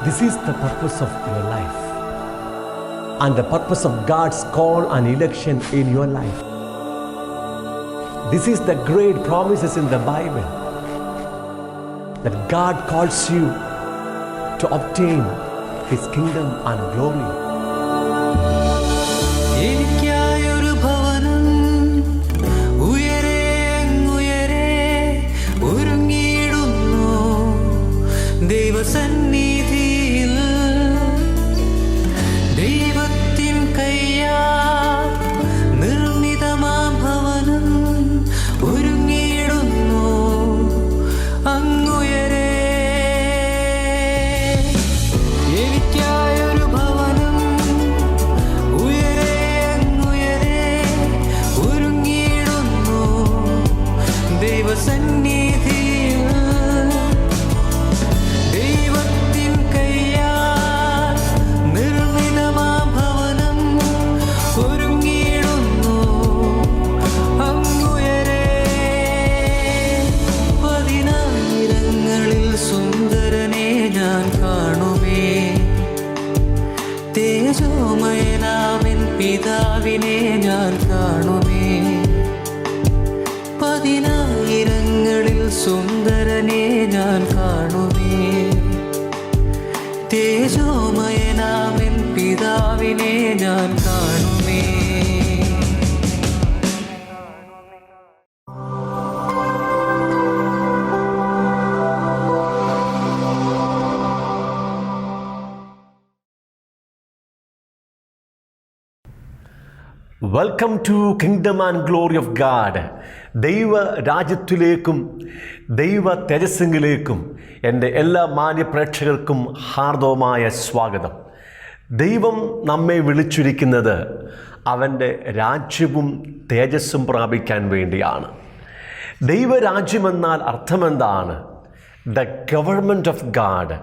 This is the purpose of your life and the purpose of God's call and election in your life. This is the great promises in the Bible that God calls you to obtain His kingdom and glory. എനിക്കായൊരു ഭവനം ഉയരെ അങ്ങുയരെ ഒരുങ്ങിയിടുന്നു ദൈവസന്നിധിയിൽ. ദൈവത്തിൻ കയ്യാൽ നിർമ്മിതമാം ഭവനം ഒരുങ്ങിയിടുന്നു അങ്ങുയരെ. എനിക്കായൊരു ഭവനം ഉയരെ അങ്ങുയരെ ഒരുങ്ങിയിടുന്നു ദൈവസന്നിധിയിൽ. ദൈവത്തിൻ കയ്യാൽ നിർമ്മിതമാം ഭവനം ഒരുങ്ങിയിടുന്നു അങ്ങുയരെ. പതിനായിരങ്ങളിൽ സുന്ദരനെ ഞാൻ കാണുമേ, തേജോമയനാമൻ പിതാവിനെ ഞാൻ കാണുമേ. പതിനായിരങ്ങളിൽ സുന്ദരനെ ഞാൻ കാണുമേ, തേജോമയനാമൻ പിതാവിനെ ഞാൻ കാണുമേ. Welcome to kingdom and glory of God. ദൈവ രാജ്യത്തിലേക്കും ദൈവ തേജസ്സിലേക്കും എൻ്റെ എല്ലാ മാന്യ പ്രേക്ഷകർക്കും ഹാർദവമായ സ്വാഗതം. ദൈവം നമ്മെ വിളിച്ചിരിക്കുന്നത് അവൻ്റെ രാജ്യവും തേജസ്സും പ്രാപിക്കാൻ വേണ്ടിയാണ്. ദൈവരാജ്യമെന്നാൽ അർത്ഥമെന്താണ്? ദ ഗവൺമെൻറ് ഓഫ് ഗാഡ്,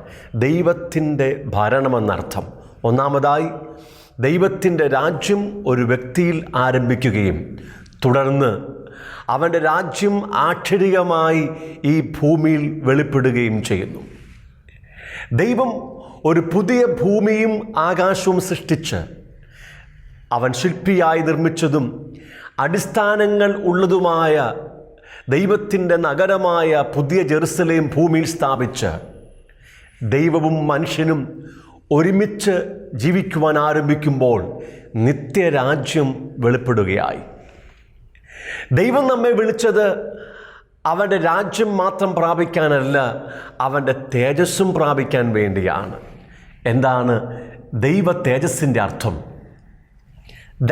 ദൈവത്തിൻ്റെ ഭരണമെന്നർത്ഥം. ഒന്നാമതായി, ദൈവത്തിൻ്റെ രാജ്യം ഒരു വ്യക്തിയിൽ ആരംഭിക്കുകയും തുടർന്ന് അവൻ്റെ രാജ്യം ആക്ഷരികമായി ഈ ഭൂമിയിൽ വെളിപ്പെടുകയും ചെയ്യുന്നു. ദൈവം ഒരു പുതിയ ഭൂമിയും ആകാശവും സൃഷ്ടിച്ച് അവൻ ശില്പിയായി നിർമ്മിച്ചതും അടിസ്ഥാനങ്ങൾ ഉള്ളതുമായ ദൈവത്തിൻ്റെ നഗരമായ പുതിയ ജെറുസലേം ഭൂമിയിൽ സ്ഥാപിച്ച് ദൈവവും മനുഷ്യനും ഒരുമിച്ച് ജീവിക്കുവാൻ ആരംഭിക്കുമ്പോൾ നിത്യരാജ്യം വെളിപ്പെടുകയായി. ദൈവം നമ്മെ വിളിച്ചത് അവൻ്റെ രാജ്യം മാത്രം പ്രാപിക്കാനല്ല, അവൻ്റെ തേജസ്സും പ്രാപിക്കാൻ വേണ്ടിയാണ്. എന്താണ് ദൈവ തേജസ്സിൻ്റെ അർത്ഥം?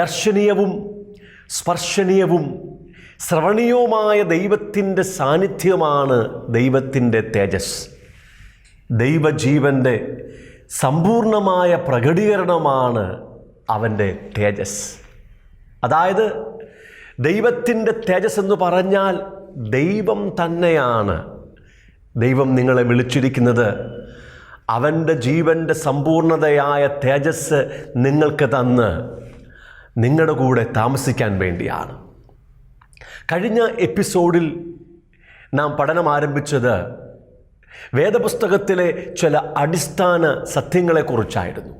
ദർശനീയവും സ്പർശനീയവും ശ്രവണീയവുമായ ദൈവത്തിൻ്റെ സാന്നിധ്യമാണ് ദൈവത്തിൻ്റെ തേജസ്. ദൈവജീവൻ്റെ സമ്പൂർണമായ പ്രകടീകരണമാണ് അവൻ്റെ തേജസ്. അതായത് ദൈവത്തിൻ്റെ തേജസ് എന്ന് പറഞ്ഞാൽ ദൈവം തന്നെയാണ്. ദൈവം നിങ്ങളെ വിളിച്ചിരിക്കുന്നത് അവൻ്റെ ജീവൻ്റെ സമ്പൂർണതയായ തേജസ് നിങ്ങൾക്ക് തന്ന് നിങ്ങളുടെ കൂടെ താമസിക്കാൻ വേണ്ടിയാണ്. കഴിഞ്ഞ എപ്പിസോഡിൽ നാം പഠനം ആരംഭിച്ചത് വേദപുസ്തകത്തിലെ ചില അടിസ്ഥാന സത്യങ്ങളെക്കുറിച്ചായിരുന്നു.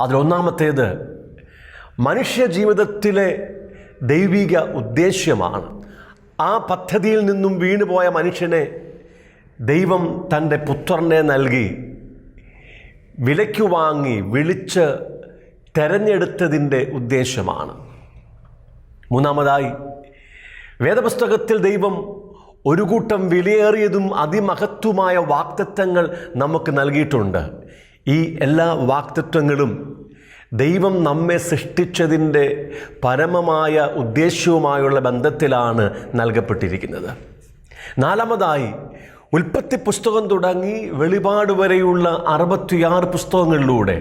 അതിലൊന്നാമത്തേത് മനുഷ്യ ജീവിതത്തിലെ ദൈവിക ഉദ്ദേശ്യമാണ്. ആ പദ്ധതിയിൽ നിന്നും വീണുപോയ മനുഷ്യനെ ദൈവം തൻ്റെ പുത്രനെ നൽകി വിലയ്ക്ക് വാങ്ങി വിളിച്ച് തെരഞ്ഞെടുത്തതിൻ്റെ ഉദ്ദേശ്യമാണ്. മൂന്നാമതായി, വേദപുസ്തകത്തിൽ ദൈവം ഒരു കൂട്ടം വിലയേറിയതും അതിമഹത്വമായ വാഗ്ദത്തങ്ങൾ നമുക്ക് നൽകിയിട്ടുണ്ട്. ഈ എല്ലാ വാഗ്ദത്തങ്ങളും ദൈവം നമ്മെ സൃഷ്ടിച്ചതിൻ്റെ പരമമായ ഉദ്ദേശ്യവുമായുള്ള ബന്ധത്തിലാണ് നൽകപ്പെട്ടിരിക്കുന്നത്. നാലാമതായി, ഉൽപ്പത്തി പുസ്തകം തുടങ്ങി വെളിപാട് വരെയുള്ള 66 പുസ്തകങ്ങളിലൂടെ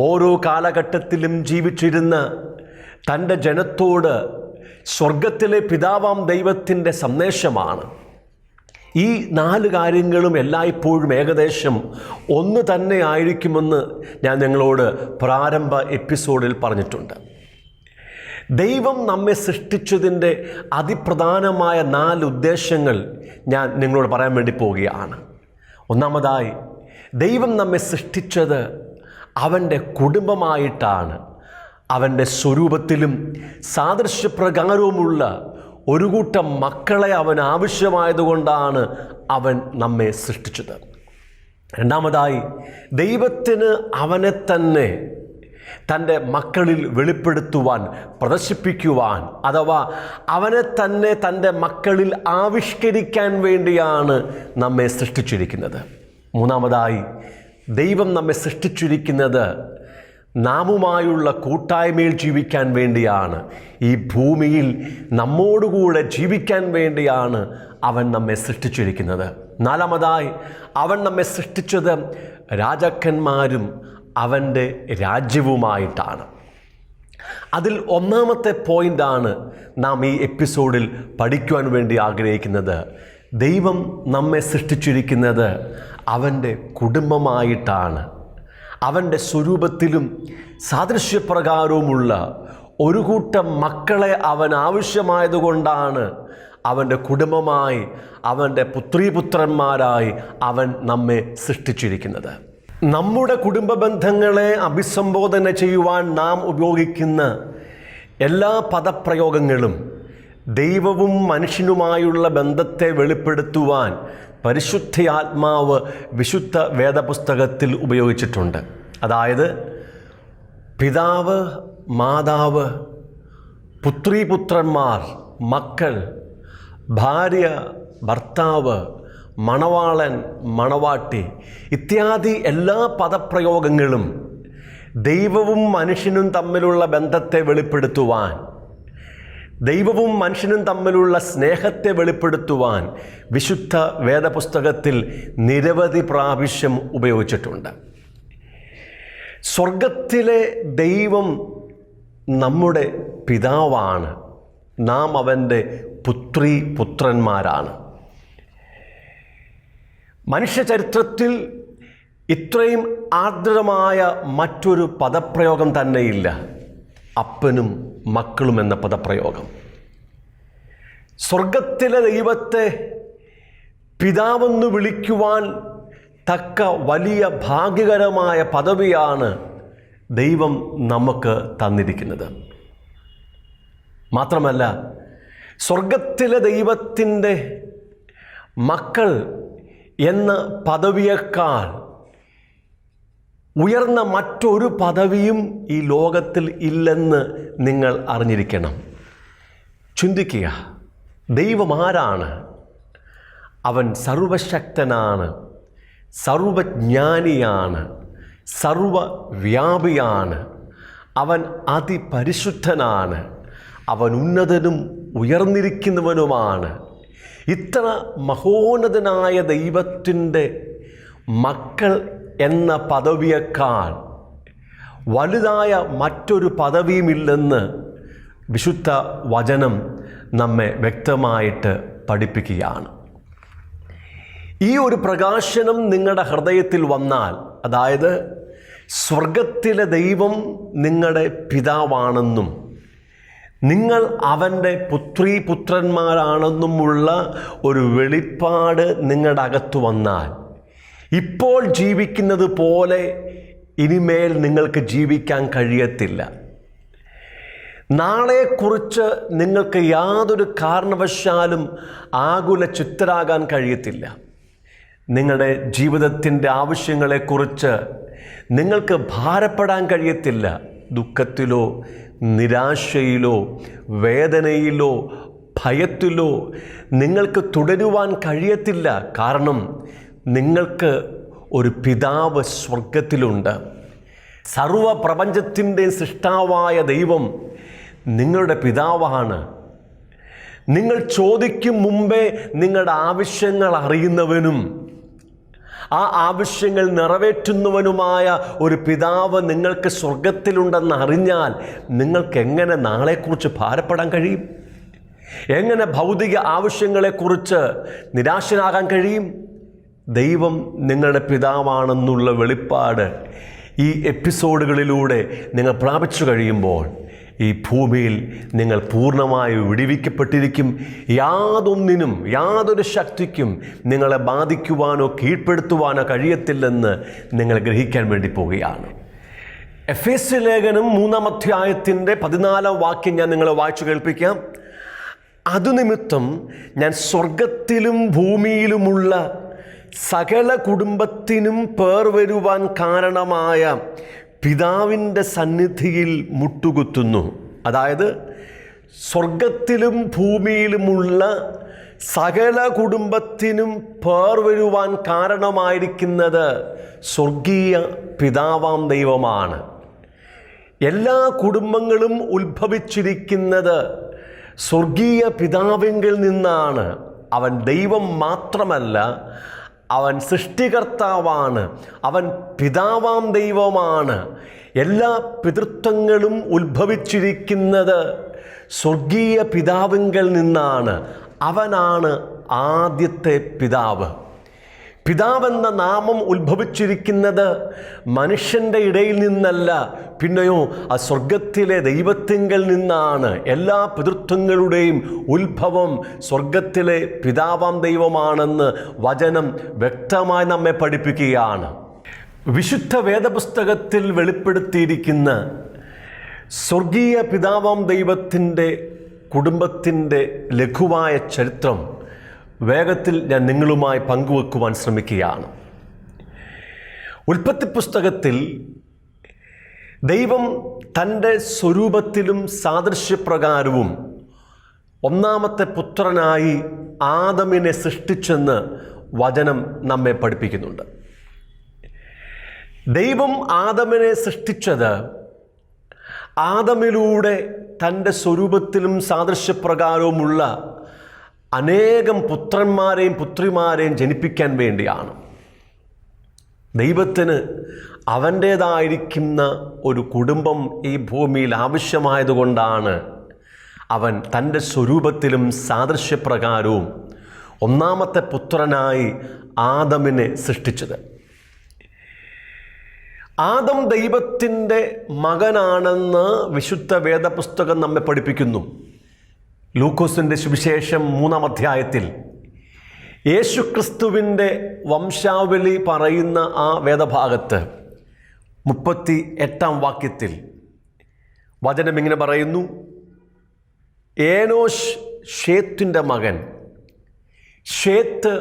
ഓരോ കാലഘട്ടത്തിലും ജീവിച്ചിരുന്ന തൻ്റെ ജനത്തോട് സ്വർഗത്തിലെ പിതാവാം ദൈവത്തിൻ്റെ സന്ദേശമാണ്. ഈ 4 കാര്യങ്ങളും എല്ലായ്പ്പോഴും ഏകദേശം ഒന്ന് തന്നെ ആയിരിക്കുമെന്ന് ഞാൻ നിങ്ങളോട് പ്രാരംഭ എപ്പിസോഡിൽ പറഞ്ഞിട്ടുണ്ട്. ദൈവം നമ്മെ സൃഷ്ടിച്ചതിൻ്റെ അതിപ്രധാനമായ 4 ഉദ്ദേശങ്ങൾ ഞാൻ നിങ്ങളോട് പറയാൻ വേണ്ടി പോവുകയാണ്. ഒന്നാമതായി, ദൈവം നമ്മെ സൃഷ്ടിച്ചത് അവൻ്റെ കുടുംബമായിട്ടാണ്. അവൻ്റെ സ്വരൂപത്തിലും സാദൃശ്യപ്രകാരവുമുള്ള ഒരു കൂട്ടം മക്കളെ അവൻ ആവശ്യമായതുകൊണ്ടാണ് അവൻ നമ്മെ സൃഷ്ടിച്ചത്. രണ്ടാമതായി, ദൈവത്തിന് അവനെ തന്നെ തൻ്റെ മക്കളിൽ വെളിപ്പെടുത്തുവാൻ, പ്രദർശിപ്പിക്കുവാൻ, അഥവാ അവനെ തന്നെ തൻ്റെ മക്കളിൽ ആവിഷ്കരിക്കാൻ വേണ്ടിയാണ് നമ്മെ സൃഷ്ടിച്ചിരിക്കുന്നത്. മൂന്നാമതായി, ദൈവം നമ്മെ സൃഷ്ടിച്ചിരിക്കുന്നത് നാമുമായുള്ള കൂട്ടായ്മയിൽ ജീവിക്കാൻ വേണ്ടിയാണ്. ഈ ഭൂമിയിൽ നമ്മോടുകൂടെ ജീവിക്കാൻ വേണ്ടിയാണ് അവൻ നമ്മെ സൃഷ്ടിച്ചിരിക്കുന്നത്. നാലാമതായി, അവൻ നമ്മെ സൃഷ്ടിച്ചത് രാജാക്കന്മാരും അവൻ്റെ രാജ്യവുമായിട്ടാണ്. അതിൽ ഒന്നാമത്തെ പോയിൻ്റാണ് നാം ഈ എപ്പിസോഡിൽ പഠിക്കുവാൻ വേണ്ടി ആഗ്രഹിക്കുന്നത്. ദൈവം നമ്മെ സൃഷ്ടിച്ചിരിക്കുന്നത് അവൻ്റെ കുടുംബമായിട്ടാണ്. അവൻ്റെ സ്വരൂപത്തിലും സാദൃശ്യപ്രകാരവുമുള്ള ഒരു കൂട്ടം മക്കളെ അവൻ ആവശ്യമായതുകൊണ്ടാണ് അവൻ്റെ കുടുംബമായി, അവൻ്റെ പുത്രീപുത്രന്മാരായി അവൻ നമ്മെ സൃഷ്ടിച്ചിരിക്കുന്നത്. നമ്മുടെ കുടുംബ ബന്ധങ്ങളെ അഭിസംബോധന ചെയ്യുവാൻ നാം ഉപയോഗിക്കുന്ന എല്ലാ പദപ്രയോഗങ്ങളും ദൈവവും മനുഷ്യനുമായുള്ള ബന്ധത്തെ വെളിപ്പെടുത്തുവാൻ പരിശുദ്ധാത്മാവ് വിശുദ്ധ വേദപുസ്തകത്തിൽ ഉപയോഗിച്ചിട്ടുണ്ട്. അതായത് പിതാവ്, മാതാവ്, പുത്രീപുത്രന്മാർ, മക്കൾ, ഭാര്യ, ഭർത്താവ്, മണവാളൻ, മണവാട്ടി ഇത്യാദി എല്ലാ പദപ്രയോഗങ്ങളും ദൈവവും മനുഷ്യനും തമ്മിലുള്ള ബന്ധത്തെ വെളിപ്പെടുത്തുവാൻ, ദൈവവും മനുഷ്യനും തമ്മിലുള്ള സ്നേഹത്തെ വെളിപ്പെടുത്തുവാൻ വിശുദ്ധ വേദപുസ്തകത്തിൽ നിരവധി പ്രാവശ്യം ഉപയോഗിച്ചിട്ടുണ്ട്. സ്വർഗത്തിലെ ദൈവം നമ്മുടെ പിതാവാണ്. നാം അവൻ്റെ പുത്രീപുത്രന്മാരാണ്. മനുഷ്യചരിത്രത്തിൽ ഇത്രയും ആർദ്രമായ മറ്റൊരു പദപ്രയോഗം തന്നെയില്ല. അപ്പനും മക്കളും എന്ന പദപ്രയോഗം. സ്വർഗത്തിലെ ദൈവത്തെ പിതാവെന്ന് വിളിക്കുവാൻ തക്ക വലിയ ഭാഗ്യകരമായ പദവിയാണ് ദൈവം നമുക്ക് തന്നിരിക്കുന്നത്. മാത്രമല്ല, സ്വർഗത്തിലെ ദൈവത്തിൻ്റെ മക്കൾ എന്ന പദവിയേക്കാൾ ഉയർന്ന മറ്റൊരു പദവിയും ഈ ലോകത്തിൽ ഇല്ലെന്ന് നിങ്ങൾ അറിഞ്ഞിരിക്കണം. ചിന്തിക്കുക, ദൈവം ആരാണ്? അവൻ സർവശക്തനാണ്, സർവജ്ഞാനിയാണ്, സർവവ്യാപിയാണ്. അവൻ അതിപരിശുദ്ധനാണ്, അവൻ ഉന്നതനും ഉയർന്നിരിക്കുന്നവനുമാണ്. ഇത്ര മഹോന്നതനായ ദൈവത്തിൻ്റെ മക്കൾ എന്ന പദവിയേക്കാൾ വലുതായ മറ്റൊരു പദവിയുമില്ലെന്ന് വിശുദ്ധ വചനം നമ്മെ വ്യക്തമായിട്ട് പഠിപ്പിക്കുകയാണ്. ഈ ഒരു പ്രകാശനം നിങ്ങളുടെ ഹൃദയത്തിൽ വന്നാൽ, അതായത് സ്വർഗത്തിലെ ദൈവം നിങ്ങളുടെ പിതാവാണെന്നും നിങ്ങൾ അവൻ്റെ പുത്രീപുത്രന്മാരാണെന്നുമുള്ള ഒരു വെളിപ്പാട് നിങ്ങളുടെ അകത്തു വന്നാൽ, ഇപ്പോൾ ജീവിക്കുന്നത് പോലെ ഇനിമേൽ നിങ്ങൾക്ക് ജീവിക്കാൻ കഴിയത്തില്ല. നാളെക്കുറിച്ച് നിങ്ങൾക്ക് യാതൊരു കാരണവശാലും ആകുല ചിത്തരാകാൻ കഴിയത്തില്ല. നിങ്ങളുടെ ജീവിതത്തിൻ്റെ ആവശ്യങ്ങളെക്കുറിച്ച് നിങ്ങൾക്ക് ഭാരപ്പെടാൻ കഴിയത്തില്ല. ദുഃഖത്തിലോ നിരാശയിലോ വേദനയിലോ ഭയത്തിലോ നിങ്ങൾക്ക് തുടരുവാൻ കഴിയത്തില്ല. കാരണം നിങ്ങൾക്ക് ഒരു പിതാവ് സ്വർഗത്തിലുണ്ട്. സർവപ്രപഞ്ചത്തിൻ്റെ സൃഷ്ടാവായ ദൈവം നിങ്ങളുടെ പിതാവാണ്. നിങ്ങൾ ചോദിക്കും മുമ്പേ നിങ്ങളുടെ ആവശ്യങ്ങൾ അറിയുന്നവനും ആ ആവശ്യങ്ങൾ നിറവേറ്റുന്നവനുമായ ഒരു പിതാവ് നിങ്ങൾക്ക് സ്വർഗത്തിലുണ്ടെന്ന് അറിഞ്ഞാൽ നിങ്ങൾക്ക് എങ്ങനെ നാളെക്കുറിച്ച് ഭാരപ്പെടാൻ കഴിയും? എങ്ങനെ ഭൗതിക ആവശ്യങ്ങളെക്കുറിച്ച് നിരാശനാകാൻ കഴിയും? ദൈവം നിങ്ങളുടെ പിതാവാണെന്നുള്ള വെളിപ്പാട് ഈ എപ്പിസോഡുകളിലൂടെ നിങ്ങൾ പ്രാപിച്ചു കഴിയുമ്പോൾ ഈ ഭൂമിയിൽ നിങ്ങൾ പൂർണ്ണമായി വിടുവിക്കപ്പെട്ടിരിക്കും. യാതൊന്നിനും യാതൊരു ശക്തിക്കും നിങ്ങളെ ബാധിക്കുവാനോ കീഴ്പ്പെടുത്തുവാനോ കഴിയത്തില്ലെന്ന് നിങ്ങൾ ഗ്രഹിക്കാൻ വേണ്ടി പോവുകയാണ്. എഫേസ്യ ലേഖനം 3-ാം അധ്യായത്തിൻ്റെ 14-ാം വാക്യം ഞാൻ നിങ്ങളെ വായിച്ചു കേൾപ്പിക്കാം. അതുനിമിത്തം ഞാൻ സ്വർഗത്തിലും ഭൂമിയിലുമുള്ള സകല കുടുംബത്തിനും പേർ വരുവാൻ കാരണമായ പിതാവിൻ്റെ സന്നിധിയിൽ മുട്ടുകുത്തുന്നു. അതായത് സ്വർഗത്തിലും ഭൂമിയിലുമുള്ള സകല കുടുംബത്തിനും പേർ വരുവാൻ കാരണമായിരിക്കുന്നത് സ്വർഗീയ പിതാവാം ദൈവമാണ്. എല്ലാ കുടുംബങ്ങളും ഉത്ഭവിച്ചിരിക്കുന്നത് സ്വർഗീയ പിതാവിങ്കിൽ നിന്നാണ്. അവൻ ദൈവം മാത്രമല്ല, അവൻ സൃഷ്ടികർത്താവാണ്, അവൻ പിതാവാം ദൈവമാണ്. എല്ലാ പിതൃത്വങ്ങളും ഉത്ഭവിച്ചിരിക്കുന്നത് സ്വർഗീയ പിതാവിങ്കിൽ നിന്നാണ്. അവനാണ് ആദ്യത്തെ പിതാവ്. പിതാവെന്ന നാമം ഉത്ഭവിച്ചിരിക്കുന്നത് മനുഷ്യൻ്റെ ഇടയിൽ നിന്നല്ല, പിന്നെയോ ആ സ്വർഗത്തിലെ ദൈവത്തിങ്കൽ നിന്നാണ്. എല്ലാ പിതൃത്വങ്ങളുടെയും ഉത്ഭവം സ്വർഗത്തിലെ പിതാവാം ദൈവമാണെന്ന് വചനം വ്യക്തമായി നമ്മെ പഠിപ്പിക്കുകയാണ്. വിശുദ്ധ വേദപുസ്തകത്തിൽ വെളിപ്പെടുത്തിയിരിക്കുന്ന സ്വർഗീയ പിതാവാം ദൈവത്തിൻ്റെ കുടുംബത്തിൻ്റെ ലഘുവായ ചരിത്രം വേഗത്തിൽ ഞാൻ നിങ്ങളുമായി പങ്കുവെക്കുവാൻ ശ്രമിക്കുകയാണ്. ഉൽപ്പത്തി പുസ്തകത്തിൽ ദൈവം തൻ്റെ സ്വരൂപത്തിലും സാദൃശ്യപ്രകാരവും ഒന്നാമത്തെ പുത്രനായി ആദമിനെ സൃഷ്ടിച്ചെന്ന് വചനം നമ്മെ പഠിപ്പിക്കുന്നുണ്ട്. ദൈവം ആദമിനെ സൃഷ്ടിച്ചത് ആദമിലൂടെ തൻ്റെ സ്വരൂപത്തിലും സാദൃശ്യപ്രകാരവുമുള്ള അനേകം പുത്രന്മാരെയും പുത്രിമാരെയും ജനിപ്പിക്കാൻ വേണ്ടിയാണ്. ദൈവത്തിന് അവൻ്റേതായിരിക്കുന്ന ഒരു കുടുംബം ഈ ഭൂമിയിൽ ആവശ്യമായതുകൊണ്ടാണ് അവൻ തൻ്റെ സ്വരൂപത്തിലും സാദൃശ്യപ്രകാരവും ഒന്നാമത്തെ പുത്രനായി ആദമിനെ സൃഷ്ടിച്ചത്. ആദം ദൈവത്തിൻ്റെ മകനാണെന്ന് വിശുദ്ധ വേദപുസ്തകം നമ്മെ പഠിപ്പിക്കുന്നു. ലൂക്കോസിൻ്റെ സുവിശേഷം 3-ാം അധ്യായത്തിൽ യേശുക്രിസ്തുവിൻ്റെ വംശാവലി പറയുന്ന ആ വേദഭാഗത്ത് 38-ാം വാക്യത്തിൽ വചനം ഇങ്ങനെ പറയുന്നു: ഏനോശ് ഷേത്തിൻ്റെ മകൻ, ഷേത്ത്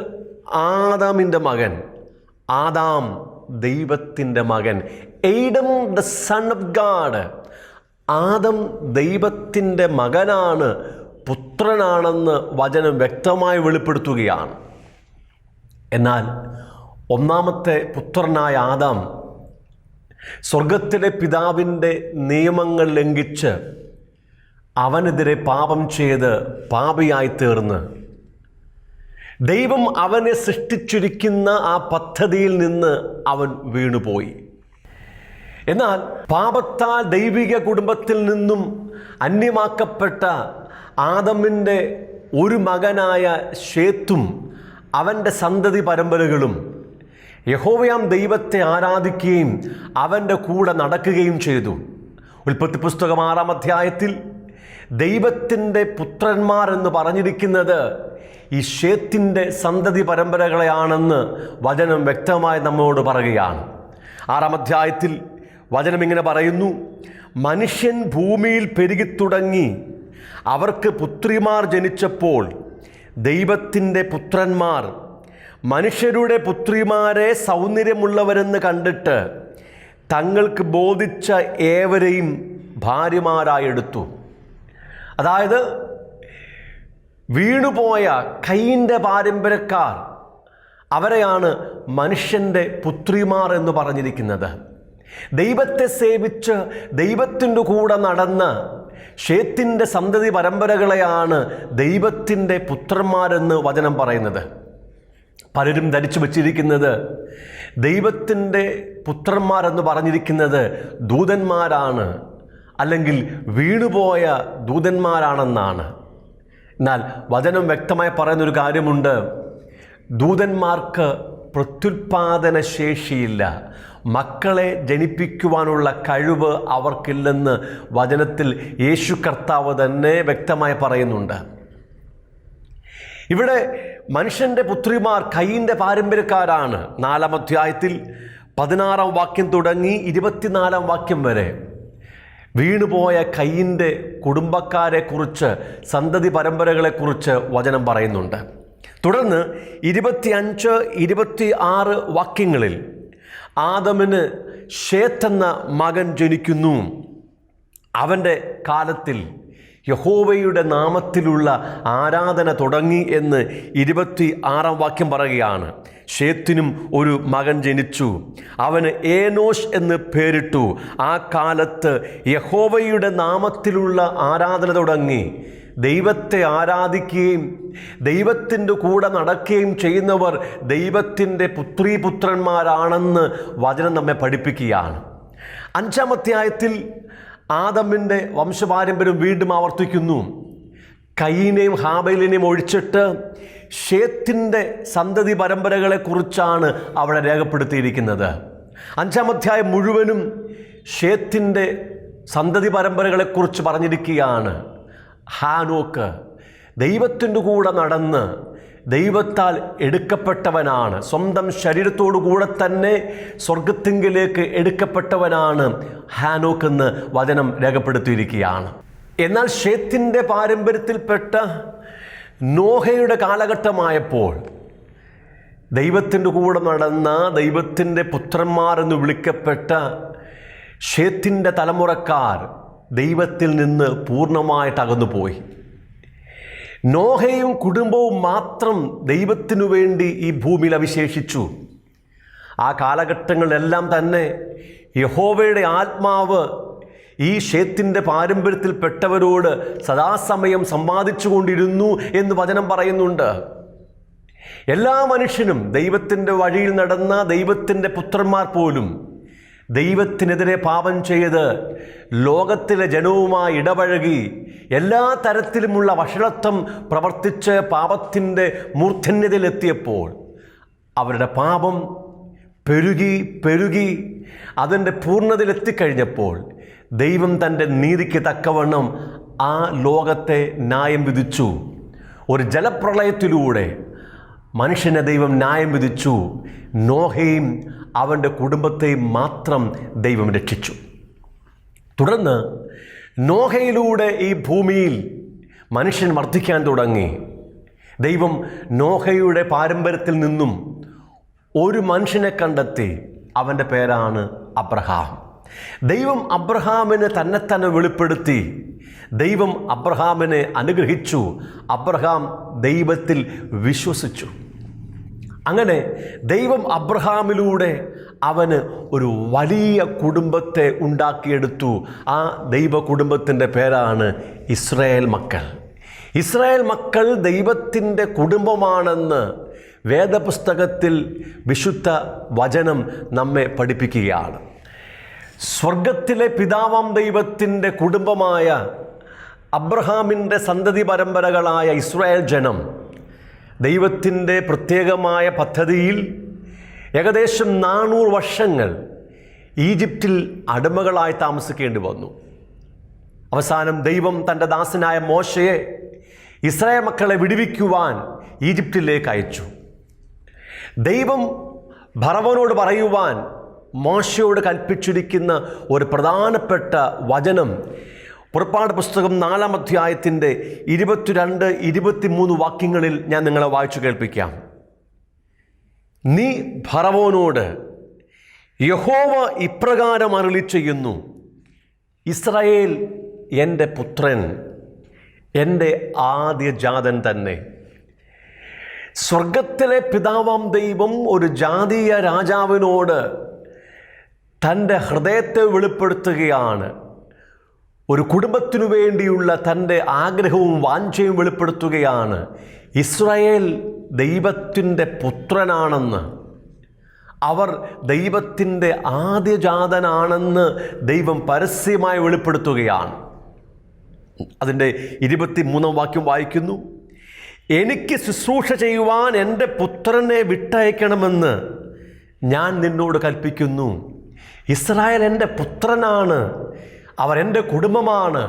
ആദാമിൻ്റെ മകൻ, ആദാം ദൈവത്തിൻ്റെ മകൻ. Adam the son of God. Adam ദൈവത്തിൻ്റെ മകനാണ്, പുത്രനാണെന്ന് വചനം വ്യക്തമായി വെളിപ്പെടുത്തുകയാണ്. എന്നാൽ ഒന്നാമത്തെ പുത്രനായ ആദാം സ്വർഗത്തിലെ പിതാവിൻ്റെ നിയമങ്ങൾ ലംഘിച്ച് അവനെതിരെ പാപം ചെയ്ത് പാപിയായി തീർന്ന് ദൈവം അവനെ സൃഷ്ടിച്ചിരിക്കുന്ന ആ പദ്ധതിയിൽ നിന്ന് അവൻ വീണുപോയി. എന്നാൽ പാപത്താൽ ദൈവിക കുടുംബത്തിൽ നിന്നും അന്യമാക്കപ്പെട്ട ആദമിൻ്റെ ഒരു മകനായ ശേത്തും അവൻ്റെ സന്തതി പരമ്പരകളും യഹോവയാം ദൈവത്തെ ആരാധിക്കുകയും അവൻ്റെ കൂടെ നടക്കുകയും ചെയ്തു. ഉൽപ്പത്തി പുസ്തകം 6-ാം അധ്യായത്തിൽ ദൈവത്തിൻ്റെ പുത്രന്മാർ എന്ന് പറഞ്ഞിരിക്കുന്നത് ഈ ശേത്തിൻ്റെ സന്തതി പരമ്പരകളെയാണെന്ന് വചനം വ്യക്തമായി നമ്മോട് പറയുകയാണ്. 6-ാം അധ്യായത്തിൽ വചനം ഇങ്ങനെ പറയുന്നു: മനുഷ്യൻ ഭൂമിയിൽ പെരുകിത്തുടങ്ങി, അവർക്ക് പുത്രിമാർ ജനിച്ചപ്പോൾ ദൈവത്തിൻ്റെ പുത്രന്മാർ മനുഷ്യരുടെ പുത്രിമാരെ സൗന്ദര്യമുള്ളവരെന്ന് കണ്ടിട്ട് തങ്ങൾക്ക് ബോധിച്ച ഏവരെയും ഭാര്യമാരായെടുത്തു. അതായത് വീണുപോയ കയീൻ്റെ പാരമ്പര്യക്കാർ, അവരെയാണ് മനുഷ്യൻ്റെ പുത്രിമാർ എന്ന് പറഞ്ഞിരിക്കുന്നത്. ദൈവത്തെ സേവിച്ച് ദൈവത്തിൻ്റെ കൂടെ നടന്ന ഷേത്തിൻ്റെ സന്തതി പരമ്പരകളെയാണ് ദൈവത്തിൻ്റെ പുത്രന്മാരെന്ന് വചനം പറയുന്നത്. പലരും ധരിച്ചു വച്ചിരിക്കുന്നത് ദൈവത്തിൻ്റെ പുത്രന്മാരെന്ന് പറഞ്ഞിരിക്കുന്നത് ദൂതന്മാരാണ്, അല്ലെങ്കിൽ വീണുപോയ ദൂതന്മാരാണെന്നാണ്. എന്നാൽ വചനം വ്യക്തമായി പറയുന്നൊരു കാര്യമുണ്ട്: ദൂതന്മാർക്ക് പ്രത്യുൽപാദന ശേഷിയില്ല. മക്കളെ ജനിപ്പിക്കുവാനുള്ള കഴിവ് അവർക്കില്ലെന്ന് വചനത്തിൽ യേശു കർത്താവ് തന്നെ വ്യക്തമായി പറയുന്നുണ്ട്. ഇവിടെ മനുഷ്യൻ്റെ പുത്രിമാർ കയീൻ്റെ പാരമ്പര്യക്കാരാണ്. 4-ാം അധ്യായത്തിൽ 16-ാം വാക്യം തുടങ്ങി 24-ാം വാക്യം വരെ വീണുപോയ കയീൻ്റെ കുടുംബക്കാരെക്കുറിച്ച്, സന്തതി പരമ്പരകളെക്കുറിച്ച് വചനം പറയുന്നുണ്ട്. തുടർന്ന് 25-26 വാക്യങ്ങളിൽ ആദമിന് ഷേത്ത് എന്ന മകൻ ജനിക്കുന്നു. അവൻ്റെ കാലത്തിൽ യഹോവയുടെ നാമത്തിലുള്ള ആരാധന തുടങ്ങി എന്ന് 26-ാം വാക്യം പറയുകയാണ്. ഷേത്തിനും ഒരു മകൻ ജനിച്ചു, അവന് ഏനോഷ് എന്ന് പേരിട്ടു. ആ കാലത്ത് യഹോവയുടെ നാമത്തിലുള്ള ആരാധന തുടങ്ങി. ദൈവത്തെ ആരാധിക്കുകയും ദൈവത്തിൻ്റെ കൂടെ നടക്കുകയും ചെയ്യുന്നവർ ദൈവത്തിൻ്റെ പുത്രീപുത്രന്മാരാണെന്ന് വചനം നമ്മെ പഠിപ്പിക്കുകയാണ്. 5-ാം അധ്യായത്തിൽ ആദമിൻ്റെ വംശപാരമ്പര്യം വീണ്ടും ആവർത്തിക്കുന്നു. കയീനെയും ഹാബേലിനെയും ഒഴിച്ചിട്ട് ഷേത്തിൻ്റെ സന്തതി പരമ്പരകളെക്കുറിച്ചാണ് അവിടെ രേഖപ്പെടുത്തിയിരിക്കുന്നത്. 5-ാം അധ്യായം മുഴുവനും ഷേത്തിൻ്റെ സന്തതി പരമ്പരകളെക്കുറിച്ച് പറഞ്ഞിരിക്കുകയാണ്. ഹാനോക്ക് ദൈവത്തിൻ്റെ കൂടെ നടന്ന് ദൈവത്താൽ എടുക്കപ്പെട്ടവനാണ്. സ്വന്തം ശരീരത്തോടു കൂടെ തന്നെ സ്വർഗത്തിങ്കിലേക്ക് എടുക്കപ്പെട്ടവനാണ് ഹാനോക്ക് എന്ന് വചനം രേഖപ്പെടുത്തിയിരിക്കുകയാണ്. എന്നാൽ ഷേത്തിൻ്റെ പാരമ്പര്യത്തിൽപ്പെട്ട നോഹയുടെ കാലഘട്ടമായപ്പോൾ ദൈവത്തിൻ്റെ കൂടെ നടന്ന ദൈവത്തിൻ്റെ പുത്രന്മാർ എന്ന് വിളിക്കപ്പെട്ട ഷേത്തിൻ്റെ തലമുറക്കാർ ദൈവത്തിൽ നിന്ന് പൂർണ്ണമായിട്ട് അകന്നുപോയി. നോഹയും കുടുംബവും മാത്രം ദൈവത്തിനു വേണ്ടി ഈ ഭൂമിയിൽ അവശേഷിച്ചു. ആ കാലഘട്ടങ്ങളിലെല്ലാം തന്നെ യഹോവയുടെ ആത്മാവ് ഈ ഷേത്തിൻ്റെ പാരമ്പര്യത്തിൽപ്പെട്ടവരോട് സദാസമയം സംവാദിച്ചു കൊണ്ടിരുന്നു എന്ന് വചനം പറയുന്നുണ്ട്. എല്ലാ മനുഷ്യനും ദൈവത്തിൻ്റെ വഴിയിൽ നടന്ന ദൈവത്തിൻ്റെ പുത്രന്മാർ പോലും ദൈവത്തിനെതിരെ പാപം ചെയ്ത് ലോകത്തിലെ ജനവുമായി ഇടപഴകി എല്ലാ തരത്തിലുമുള്ള വഷളത്വം പ്രവർത്തിച്ച് പാപത്തിൻ്റെ മൂർധന്യതയിലെത്തിയപ്പോൾ അവരുടെ പാപം പെരുകി അതിൻ്റെ പൂർണ്ണതയിലെത്തിക്കഴിഞ്ഞപ്പോൾ ദൈവം തൻ്റെ നീതിക്ക് തക്കവണ്ണം ആ ലോകത്തെ ന്യായം വിധിച്ചു. ഒരു ജലപ്രളയത്തിലൂടെ മനുഷ്യനെ ദൈവം ന്യായം വിധിച്ചു. നോഹയും അവൻ്റെ കുടുംബത്തെയും മാത്രം ദൈവം രക്ഷിച്ചു. തുടർന്ന് നോഹയിലൂടെ ഈ ഭൂമിയിൽ മനുഷ്യൻ വർദ്ധിക്കാൻ തുടങ്ങി. ദൈവം നോഹയുടെ പാരമ്പര്യത്തിൽ നിന്നും ഒരു മനുഷ്യനെ കണ്ടെത്തി. അവൻ്റെ പേരാണ് അബ്രഹാം. ദൈവം അബ്രഹാമിന് തന്നെ വെളിപ്പെടുത്തി. ദൈവം അബ്രഹാമിനെ അനുഗ്രഹിച്ചു. അബ്രഹാം ദൈവത്തിൽ വിശ്വസിച്ചു. അങ്ങനെ ദൈവം അബ്രഹാമിലൂടെ അവന് ഒരു വലിയ കുടുംബത്തെ ഉണ്ടാക്കിയെടുത്തു. ആ ദൈവ കുടുംബത്തിൻ്റെ പേരാണ് ഇസ്രായേൽ മക്കൾ. ഇസ്രായേൽ മക്കൾ ദൈവത്തിൻ്റെ കുടുംബമാണെന്ന് വേദപുസ്തകത്തിൽ വിശുദ്ധ വചനം നമ്മെ പഠിപ്പിക്കുകയാണ്. സ്വർഗത്തിലെ പിതാവാം ദൈവത്തിൻ്റെ കുടുംബമായ അബ്രഹാമിൻ്റെ സന്തതി പരമ്പരകളായ ഇസ്രായേൽ ജനം ദൈവത്തിൻ്റെ പ്രത്യേകമായ പദ്ധതിയിൽ ഏകദേശം 400 വർഷങ്ങൾ ഈജിപ്തിൽ അടിമകളായി താമസിക്കേണ്ടി വന്നു. അവസാനം ദൈവം തൻ്റെ ദാസനായ മോശയെ ഇസ്രായേൽ മക്കളെ വിടുവിക്കുവാൻ ഈജിപ്തിലേക്ക് അയച്ചു. ദൈവം ഫറവോനോട് പറയുവാൻ മോശയോട് കൽപ്പിച്ചിരിക്കുന്ന ഒരു പ്രധാനപ്പെട്ട വചനം പുറപ്പാട് പുസ്തകം 4-ാം അധ്യായത്തിൻ്റെ 22-23 വാക്യങ്ങളിൽ ഞാൻ നിങ്ങളെ വായിച്ചു കേൾപ്പിക്കാം. നീ ഫറവോനോട് യഹോവ ഇപ്രകാരം അരുളി ചെയ്യുന്നു, ഇസ്രായേൽ എൻ്റെ പുത്രൻ, എൻ്റെ ആദ്യജാതൻ തന്നെ. സ്വർഗത്തിലെ പിതാവാം ദൈവം ഒരു ജാതീയ രാജാവിനോട് തൻ്റെ ഹൃദയത്തെ വെളിപ്പെടുത്തുകയാണ്. ഒരു കുടുംബത്തിനു വേണ്ടിയുള്ള തൻ്റെ ആഗ്രഹവും വാഞ്ചയും വെളിപ്പെടുത്തുകയാണ്. ഇസ്രായേൽ ദൈവത്തിൻ്റെ പുത്രനാണെന്ന്, അവർ ദൈവത്തിൻ്റെ ആദ്യജാതനാണെന്ന് ദൈവം പരസ്യമായി വെളിപ്പെടുത്തുകയാണ്. അതിൻ്റെ 23-ാം വാക്യം വായിക്കുന്നു. എനിക്ക് ശുശ്രൂഷ ചെയ്യുവാൻ എൻ്റെ പുത്രനെ വിട്ടയക്കണമെന്ന് ഞാൻ നിന്നോട് കൽപ്പിക്കുന്നു. ഇസ്രായേൽ എൻ്റെ പുത്രനാണ്, അവർ എൻ്റെ കുടുംബമാണ്.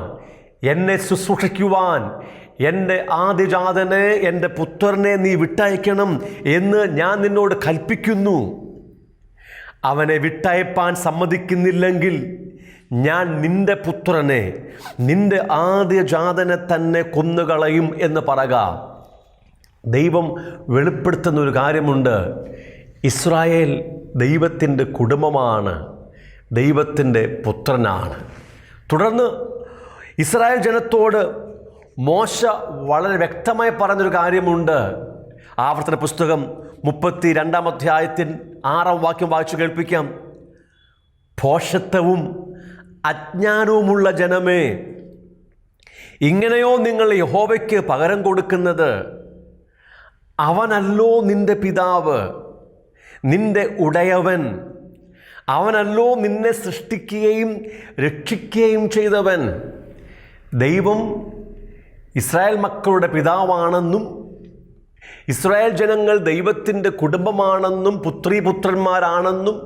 എന്നെ ശുശ്രൂഷിക്കുവാൻ എൻ്റെ ആദ്യജാതനെ, എൻ്റെ പുത്രനെ നീ വിട്ടയക്കണം എന്ന് ഞാൻ നിന്നോട് കൽപ്പിക്കുന്നു. അവനെ വിട്ടയപ്പാൻ സമ്മതിക്കുന്നില്ലെങ്കിൽ ഞാൻ നിൻ്റെ പുത്രനെ, നിൻ്റെ ആദ്യജാതനെ തന്നെ കൊന്നുകളയും എന്ന് പറയുക. ദൈവം വെളിപ്പെടുത്തുന്ന ഒരു കാര്യമുണ്ട്. ഇസ്രായേൽ ദൈവത്തിൻ്റെ കുടുംബമാണ്, ദൈവത്തിൻ്റെ പുത്രനാണ്. തുടർന്ന് ഇസ്രായേൽ ജനത്തോട് മോശ വളരെ വ്യക്തമായി പറഞ്ഞൊരു കാര്യമുണ്ട്. ആവർത്തന പുസ്തകം 32 അധ്യായത്തിൽ 6 വാക്യം വായിച്ചു കേൾപ്പിക്കാം. ഭോഷത്വവും അജ്ഞാനവുമുള്ള ജനമേ, ഇങ്ങനെയോ നിങ്ങൾ യഹോവയ്ക്ക് പകരം കൊടുക്കുന്നത്? അവനല്ലോ നിന്റെ പിതാവ്, നിന്റെ ഉടയവൻ. അവനല്ലോ നിന്നെ സൃഷ്ടിക്കുകയും രക്ഷിക്കുകയും ചെയ്തവൻ. ദൈവം ഇസ്രായേൽ മക്കളുടെ പിതാവാണെന്നും ഇസ്രായേൽ ജനങ്ങൾ ദൈവത്തിൻ്റെ കുടുംബമാണെന്നും പുത്രീപുത്രന്മാരാണെന്നും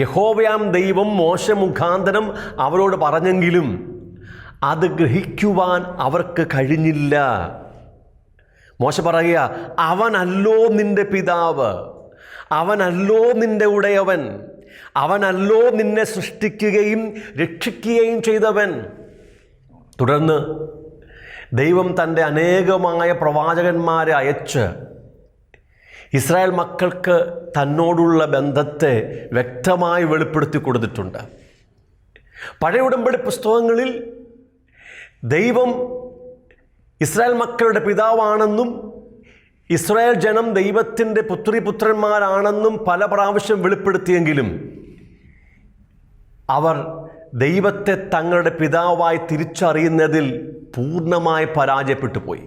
യഹോവയാം ദൈവം മോശ മുഖാന്തരം അവരോട് പറഞ്ഞെങ്കിലും അത് ഗ്രഹിക്കുവാൻ അവർക്ക് കഴിഞ്ഞില്ല. മോശ പറയുക, അവനല്ലോ നിന്റെ പിതാവ്, അവനല്ലോ നിന്റെ ഉടയവൻ, അവനല്ലോ നിന്നെ സൃഷ്ടിക്കുകയും രക്ഷിക്കുകയും ചെയ്തവൻ. തുടർന്ന് ദൈവം തൻ്റെ അനേകമായ പ്രവാചകന്മാരെ അയച്ച് ഇസ്രായേൽ മക്കൾക്ക് തന്നോടുള്ള ബന്ധത്തെ വ്യക്തമായി വെളിപ്പെടുത്തി കൊടുത്തിട്ടുണ്ട്. പഴയ ഉടമ്പടി പുസ്തകങ്ങളിൽ ദൈവം ഇസ്രായേൽ മക്കളുടെ പിതാവാണെന്നും ഇസ്രായേൽ ജനം ദൈവത്തിൻ്റെ പുത്രീപുത്രന്മാരാണെന്നും പല പ്രാവശ്യം വെളിപ്പെടുത്തിയെങ്കിലും അവർ ദൈവത്തെ തങ്ങളുടെ പിതാവായി തിരിച്ചറിയുന്നതിൽ പൂർണ്ണമായി പരാജയപ്പെട്ടു പോയി.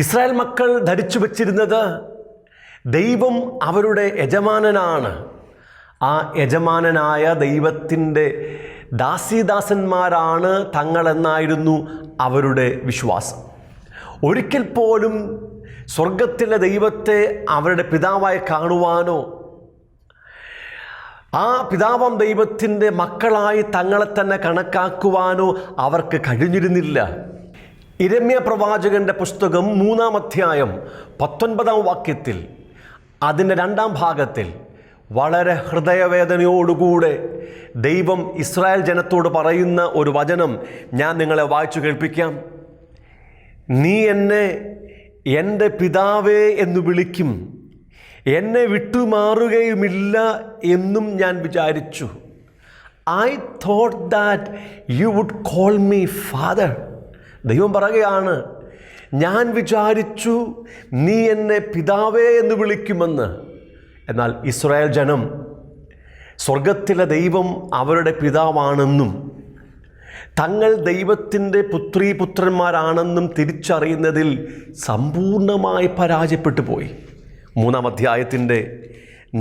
ഇസ്രായേൽ മക്കൾ ധരിച്ചു വച്ചിരുന്നത് ദൈവം അവരുടെ യജമാനനാണ്. ആ യജമാനനായ ദൈവത്തിൻ്റെ ദാസീദാസന്മാരാണ് തങ്ങളെന്നായിരുന്നു അവരുടെ വിശ്വാസം. ഒരിക്കൽ പോലും സ്വർഗത്തിലെ ദൈവത്തെ അവരുടെ പിതാവായി കാണുവാനോ ആ പിതാവാം ദൈവത്തിൻ്റെ മക്കളായി തങ്ങളെ തന്നെ കണക്കാക്കുവാനോ അവർക്ക് കഴിഞ്ഞിരുന്നില്ല. യിരെമ്യാ പ്രവാചകന്റെ പുസ്തകം 3 അധ്യായം 19 വാക്യത്തിൽ അതിൻ്റെ 2 ഭാഗത്തിൽ വളരെ ഹൃദയവേദനയോടുകൂടെ ദൈവം ഇസ്രായേൽ ജനത്തോട് പറയുന്ന ഒരു വചനം ഞാൻ നിങ്ങളെ വായിച്ചു കേൾപ്പിക്കാം. നീ എന്നെ എൻ്റെ പിതാവേ എന്ന് വിളിക്കും, എന്നെ വിട്ടുമാറുകയുമില്ല എന്നും ഞാൻ വിചാരിച്ചു. I thought that you would call me father. ദൈവം പറയുകയാണ്, ഞാൻ വിചാരിച്ചു നീ എന്നെ പിതാവേ എന്ന് വിളിക്കുമെന്ന്. എന്നാൽ ഇസ്രായേൽ ജനം സ്വർഗത്തിലെ ദൈവം അവരുടെ പിതാവാണെന്നും തങ്ങൾ ദൈവത്തിൻ്റെ പുത്രീപുത്രന്മാരാണെന്നും തിരിച്ചറിയുന്നതിൽ സമ്പൂർണ്ണമായി പരാജയപ്പെട്ടു പോയി. 3 അധ്യായത്തിൻ്റെ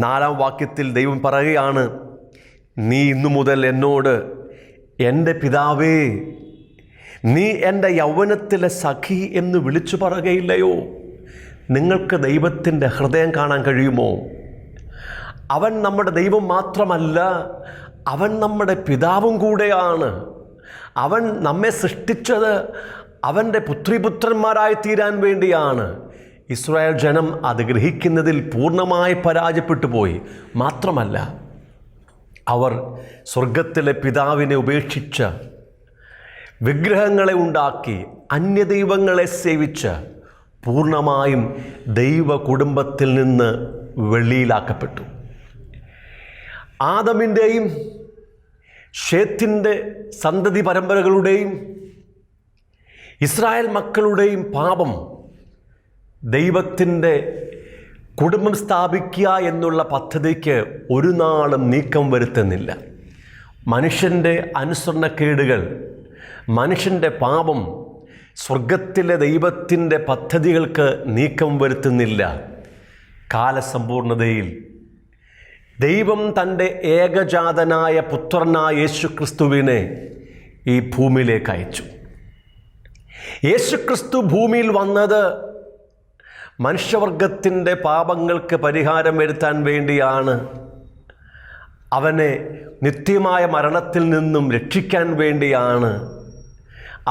4 വാക്യത്തിൽ ദൈവം പറയുകയാണ്, നീ ഇന്നു മുതൽ എന്നോട് എൻ്റെ പിതാവേ, നീ എൻ്റെ യൗവനത്തിലെ സഖി എന്ന് വിളിച്ചു പറയുകയില്ലയോ? നിങ്ങൾക്ക് ദൈവത്തിൻ്റെ ഹൃദയം കാണാൻ കഴിയുമോ? അവൻ നമ്മുടെ ദൈവം മാത്രമല്ല, അവൻ നമ്മുടെ പിതാവും കൂടെയാണ്. അവൻ നമ്മെ സൃഷ്ടിച്ചത് അവൻ്റെ പുത്രീപുത്രന്മാരായി തീരാൻ വേണ്ടിയാണ്. ഇസ്രായേൽ ജനം അത് ഗ്രഹിക്കുന്നതിൽ പൂർണ്ണമായി പരാജയപ്പെട്ടു പോയി. മാത്രമല്ല, അവർ സ്വർഗത്തിലെ പിതാവിനെ ഉപേക്ഷിച്ച് വിഗ്രഹങ്ങളെ ഉണ്ടാക്കി അന്യദൈവങ്ങളെ സേവിച്ച് പൂർണ്ണമായും ദൈവ കുടുംബത്തിൽ നിന്ന് വെളിയിലാക്കപ്പെട്ടു. ആദമിൻ്റെയും ശേത്തിൻ്റെ സന്തതി പരമ്പരകളുടെയും ഇസ്രായേൽ മക്കളുടെയും പാപം ദൈവത്തിൻ്റെ കുടുംബം സ്ഥാപിക്കുക എന്നുള്ള പദ്ധതിക്ക് ഒരു നാളും നീക്കം വരുത്തുന്നില്ല. മനുഷ്യൻ്റെ അനുസരണക്കേടുകൾ, മനുഷ്യൻ്റെ പാപം സ്വർഗത്തിലെ ദൈവത്തിൻ്റെ പദ്ധതികൾക്ക് നീക്കം വരുത്തുന്നില്ല. കാലസമ്പൂർണതയിൽ ദൈവം തൻ്റെ ഏകജാതനായ പുത്രനായ യേശുക്രിസ്തുവിനെ ഈ ഭൂമിയിലേക്ക് അയച്ചു. യേശുക്രിസ്തു ഭൂമിയിൽ വന്നത് മനുഷ്യവർഗത്തിൻ്റെ പാപങ്ങൾക്ക് പരിഹാരം വരുത്താൻ വേണ്ടിയാണ്. അവനെ നിത്യമായ മരണത്തിൽ നിന്നും രക്ഷിക്കാൻ വേണ്ടിയാണ്,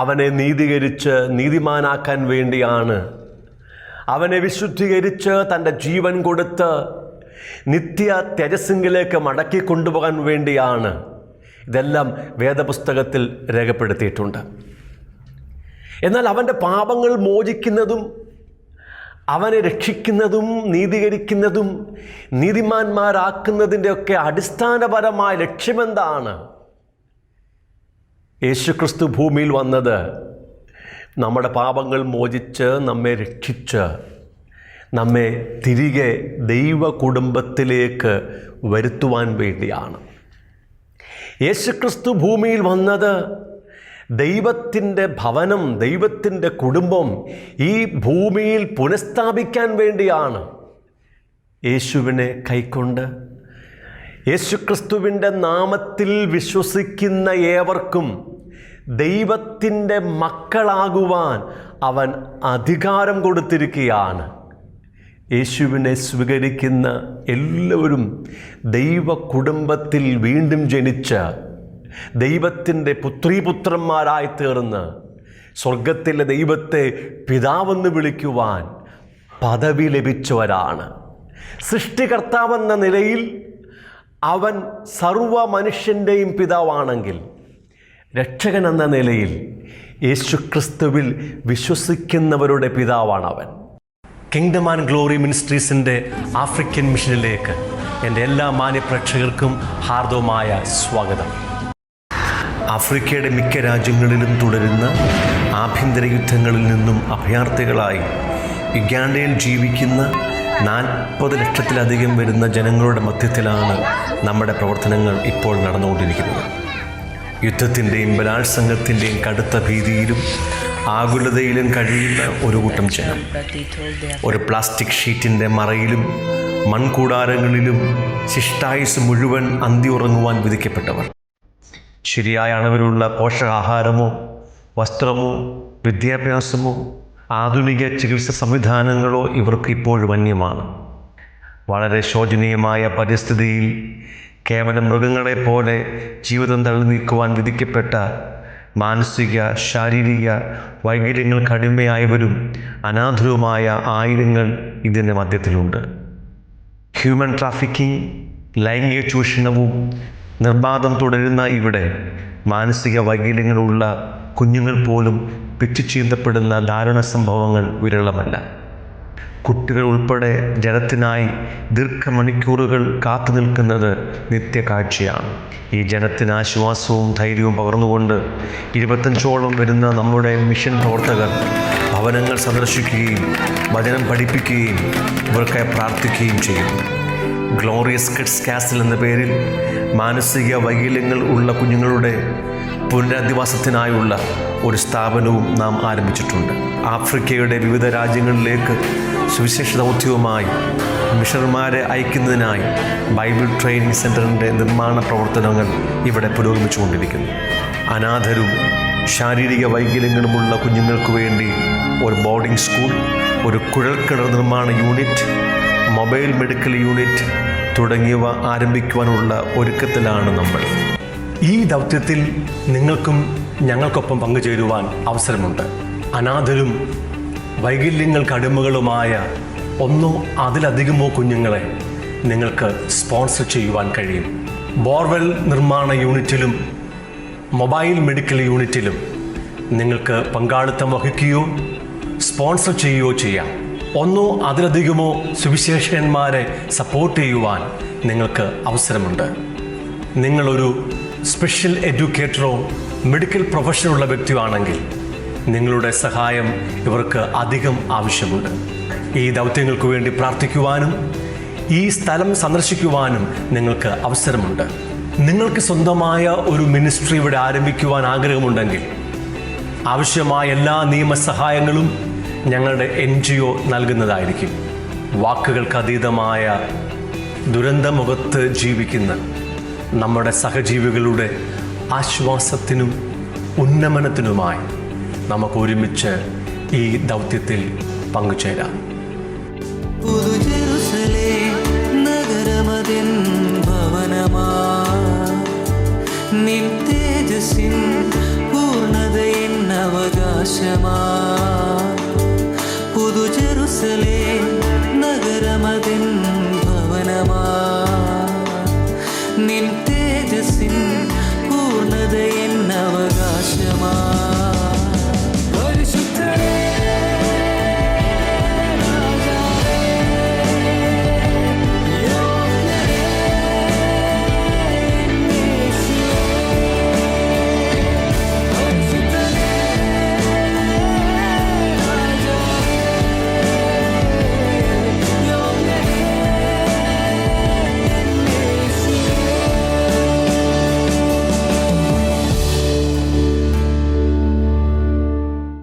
അവനെ നീതീകരിച്ച് നീതിമാനാക്കാൻ വേണ്ടിയാണ്, അവനെ വിശുദ്ധീകരിച്ച് തൻ്റെ ജീവൻ കൊടുത്ത് നിത്യ തേജസ്സിങ്കിലേക്ക് മടക്കി കൊണ്ടുപോകാൻ വേണ്ടിയാണ്. ഇതെല്ലാം വേദപുസ്തകത്തിൽ രേഖപ്പെടുത്തിയിട്ടുണ്ട്. എന്നാൽ അവൻ്റെ പാപങ്ങൾ മോചിക്കുന്നതും അവനെ രക്ഷിക്കുന്നതും നീതീകരിക്കുന്നതും നീതിമാന്മാരാക്കുന്നതിൻ്റെയൊക്കെ അടിസ്ഥാനപരമായ ലക്ഷ്യമെന്താണ്? യേശുക്രിസ്തു ഭൂമിയിൽ വന്നത് നമ്മുടെ പാപങ്ങൾ മോചിച്ച് നമ്മെ രക്ഷിച്ച് നമ്മെ തിരികെ ദൈവ കുടുംബത്തിലേക്ക് വരുത്തുവാൻ വേണ്ടിയാണ്. യേശുക്രിസ്തു ഭൂമിയിൽ വന്നത് ദൈവത്തിൻ്റെ ഭവനം, ദൈവത്തിൻ്റെ കുടുംബം ഈ ഭൂമിയിൽ പുനഃസ്ഥാപിക്കാൻ വേണ്ടിയാണ്. യേശുവിനെ കൈക്കൊണ്ട് യേശുക്രിസ്തുവിൻ്റെ നാമത്തിൽ വിശ്വസിക്കുന്ന ഏവർക്കും ദൈവത്തിൻ്റെ മക്കളാകുവാൻ അവൻ അധികാരം കൊടുത്തിരിക്കുകയാണ്. യേശുവിനെ സ്വീകരിക്കുന്ന എല്ലാവരും ദൈവ കുടുംബത്തിൽ വീണ്ടും ജനിച്ച് ദൈവത്തിൻ്റെ പുത്രീപുത്രന്മാരായി തീർന്ന് സ്വർഗത്തിലെ ദൈവത്തെ പിതാവെന്ന് വിളിക്കുവാൻ പദവി ലഭിച്ചവരാണ്. സൃഷ്ടികർത്താവെന്ന നിലയിൽ അവൻ സർവ മനുഷ്യൻ്റെയും പിതാവാണെങ്കിൽ, രക്ഷകൻ എന്ന നിലയിൽ യേശുക്രിസ്തുവിൽ വിശ്വസിക്കുന്നവരുടെ പിതാവാണ് അവൻ. കിങ്ഡം ആൻഡ് ഗ്ലോറി മിനിസ്ട്രീസിൻ്റെ ആഫ്രിക്കൻ മിഷനിലേക്ക് എൻ്റെ എല്ലാ മാന്യപ്രേക്ഷകർക്കും ഹാർദവമായ സ്വാഗതം. ആഫ്രിക്കയുടെ മിക്ക രാജ്യങ്ങളിലും തുടരുന്ന ആഭ്യന്തര യുദ്ധങ്ങളിൽ നിന്നും അഭയാർത്ഥികളായി യുഗാണ്ടയിൽ ജീവിക്കുന്ന 40 ലക്ഷത്തിലധികം വരുന്ന ജനങ്ങളുടെ മധ്യത്തിലാണ് നമ്മുടെ പ്രവർത്തനങ്ങൾ ഇപ്പോൾ നടന്നുകൊണ്ടിരിക്കുന്നത്. യുദ്ധത്തിൻ്റെയും ബലാത്സംഗത്തിൻ്റെയും കടുത്ത ഭീതിയിലും ആകുലതയിലും കഴിയുന്ന ഒരു കൂട്ടം ജനം ഒരു പ്ലാസ്റ്റിക് ഷീറ്റിൻ്റെ മറയിലും മൺകൂടാരങ്ങളിലും ശിഷ്ടായുസ് മുഴുവൻ അന്തി ഉറങ്ങുവാൻ വിധിക്കപ്പെട്ടവർ. ശരിയായ അളവിലുള്ള പോഷകാഹാരമോ വസ്ത്രമോ വിദ്യാഭ്യാസമോ ആധുനിക ചികിത്സ സംവിധാനങ്ങളോ ഇവർക്ക് ഇപ്പോഴും അന്യമാണ്. വളരെ ശോചനീയമായ പരിസ്ഥിതിയിൽ കേവലം മൃഗങ്ങളെപ്പോലെ ജീവിതം തള്ളി നീക്കുവാൻ വിധിക്കപ്പെട്ട മാനസിക ശാരീരിക വൈകല്യങ്ങൾക്ക് അടിമയായവരും അനാഥരുമായ ആയിരങ്ങൾ ഇതിൻ്റെ മധ്യത്തിലുണ്ട്. ഹ്യൂമൻ ട്രാഫിക്കിംഗ്, ലൈംഗിക ചൂഷണവും നിർബാധം തുടരുന്ന ഇവിടെ മാനസിക വൈകല്യങ്ങളുള്ള കുഞ്ഞുങ്ങൾ പോലും പിച്ചുചീന്തപ്പെടുന്ന ദാരുണ സംഭവങ്ങൾ വിരളമല്ല. കുട്ടികൾ ഉൾപ്പെടെ ജനത്തിനായി ദീർഘമണിക്കൂറുകൾ കാത്തു നിൽക്കുന്നത് നിത്യകാഴ്ചയാണ്. ഈ ജനത്തിന് ആശ്വാസവും ധൈര്യവും പകർന്നുകൊണ്ട് 25ഓളം വരുന്ന നമ്മുടെ മിഷൻ പ്രവർത്തകർ ഭവനങ്ങൾ സന്ദർശിക്കുകയും വചനം പഠിപ്പിക്കുകയും ഇവർക്കായി പ്രാർത്ഥിക്കുകയും ചെയ്യുന്നു. ഗ്ലോറിയസ് കിഡ്സ് കാസിൽ എന്ന പേരിൽ മാനസിക വൈകല്യങ്ങൾ ഉള്ള കുഞ്ഞുങ്ങളുടെ പുനരധിവാസത്തിനായുള്ള ഒരു സ്ഥാപനവും നാം ആരംഭിച്ചിട്ടുണ്ട്. ആഫ്രിക്കയുടെ വിവിധ രാജ്യങ്ങളിലേക്ക് സുവിശേഷ ദൗത്യവുമായി മിഷണർമാരെ അയക്കുന്നതിനായി ബൈബിൾ ട്രെയിനിങ് സെൻ്ററിൻ്റെ നിർമ്മാണ പ്രവർത്തനങ്ങൾ ഇവിടെ പുരോഗമിച്ചുകൊണ്ടിരിക്കുന്നു. അനാഥരും ശാരീരിക വൈകല്യങ്ങളുമുള്ള കുഞ്ഞുങ്ങൾക്ക് വേണ്ടി ഒരു ബോർഡിംഗ് സ്കൂൾ, ഒരു കുഴൽക്കിണർ നിർമ്മാണ യൂണിറ്റ്, മൊബൈൽ മെഡിക്കൽ യൂണിറ്റ് തുടങ്ങിയവ ആരംഭിക്കുവാനുള്ള ഒരുക്കത്തിലാണ് നമ്മൾ. ഈ ദൗത്യത്തിൽ നിങ്ങൾക്കും ഞങ്ങൾക്കൊപ്പം പങ്കുചേരുവാൻ അവസരമുണ്ട്. അനാഥരും വൈകല്യങ്ങൾക്ക് അടിമകളുമായ ഒന്നോ അതിലധികമോ കുഞ്ഞുങ്ങളെ നിങ്ങൾക്ക് സ്പോൺസർ ചെയ്യുവാൻ കഴിയും. ബോർവെൽ നിർമ്മാണ യൂണിറ്റിലും മൊബൈൽ മെഡിക്കൽ യൂണിറ്റിലും നിങ്ങൾക്ക് പങ്കാളിത്തം വഹിക്കുകയോ സ്പോൺസർ ചെയ്യുകയോ ചെയ്യാം. ഒന്നോ അതിലധികമോ സുവിശേഷകന്മാരെ സപ്പോർട്ട് ചെയ്യുവാൻ നിങ്ങൾക്ക് അവസരമുണ്ട്. നിങ്ങളൊരു സ്പെഷ്യൽ എഡ്യൂക്കേറ്ററോ മെഡിക്കൽ പ്രൊഫഷനുള്ള വ്യക്തിയാണെങ്കിൽ നിങ്ങളുടെ സഹായം ഇവർക്ക് അധികം ആവശ്യമുണ്ട്. ഈ ദൗത്യങ്ങൾക്ക് വേണ്ടി പ്രാർത്ഥിക്കുവാനും ഈ സ്ഥലം സന്ദർശിക്കുവാനും നിങ്ങൾക്ക് അവസരമുണ്ട്. നിങ്ങൾക്ക് സ്വന്തമായ ഒരു മിനിസ്ട്രി ഇവിടെ ആരംഭിക്കുവാൻ ആഗ്രഹമുണ്ടെങ്കിൽ ആവശ്യമായ എല്ലാ നിയമസഹായങ്ങളും ഞങ്ങളുടെ NGO നൽകുന്നതായിരിക്കും. വാക്കുകൾക്ക് അതീതമായ ദുരന്തമുഖത്ത് ജീവിക്കുന്ന നമ്മുടെ സഹജീവികളുടെ ആശ്വാസത്തിനും ഉന്നമനത്തിനുമായി നമുക്ക് ഒരുമിച്ച് ഈ ദൗത്യത്തിൽ പങ്കുചേരാം. പുതു ജെറുസലേം നഗരമതിൻ ഭവന സ്ഥാനമാ നിൻ തേജസ്സിൻ പൂർണ്ണത എൻ അവകാശമാ